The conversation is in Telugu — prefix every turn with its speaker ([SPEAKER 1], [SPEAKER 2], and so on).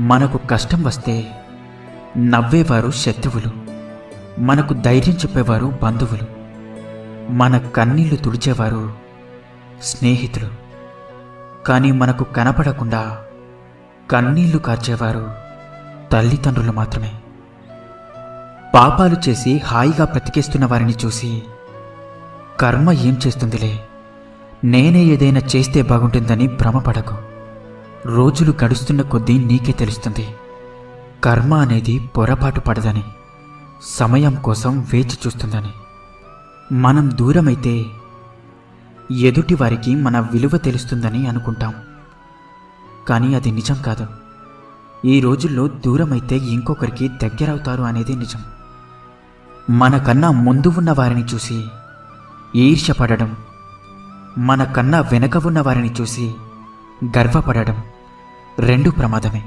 [SPEAKER 1] మనకు కష్టం వస్తే నవ్వేవారు శత్రువులు, మనకు ధైర్యం చెప్పేవారు బంధువులు, మన కన్నీళ్లు తుడిచేవారు స్నేహితులు. కానీ మనకు కనపడకుండా కన్నీళ్లు కార్చేవారు తల్లిదండ్రులు మాత్రమే. పాపాలు చేసి హాయిగా బ్రతికేస్తున్న వారిని చూసి కర్మ ఏం చేస్తుందిలే, నేనే ఏదైనా చేస్తే బాగుంటుందని భ్రమపడకు. రోజులు గడుస్తున్న కొద్దీ నీకే తెలుస్తుంది కర్మ అనేది పొరపాటు పడదని, సమయం కోసం వేచి చూస్తుందని. మనం దూరమైతే ఎదుటి వారికి మన విలువ తెలుస్తుందని అనుకుంటాం, కానీ అది నిజం కాదు. ఈ రోజుల్లో దూరమైతే ఇంకొకరికి దగ్గరవుతారు అనేది నిజం. మనకన్నా ముందు ఉన్న వారిని చూసి ఈర్ష్యపడడం, మనకన్నా వెనక ఉన్న వారిని చూసి గర్వపడడం రెండు ప్రమాదమే.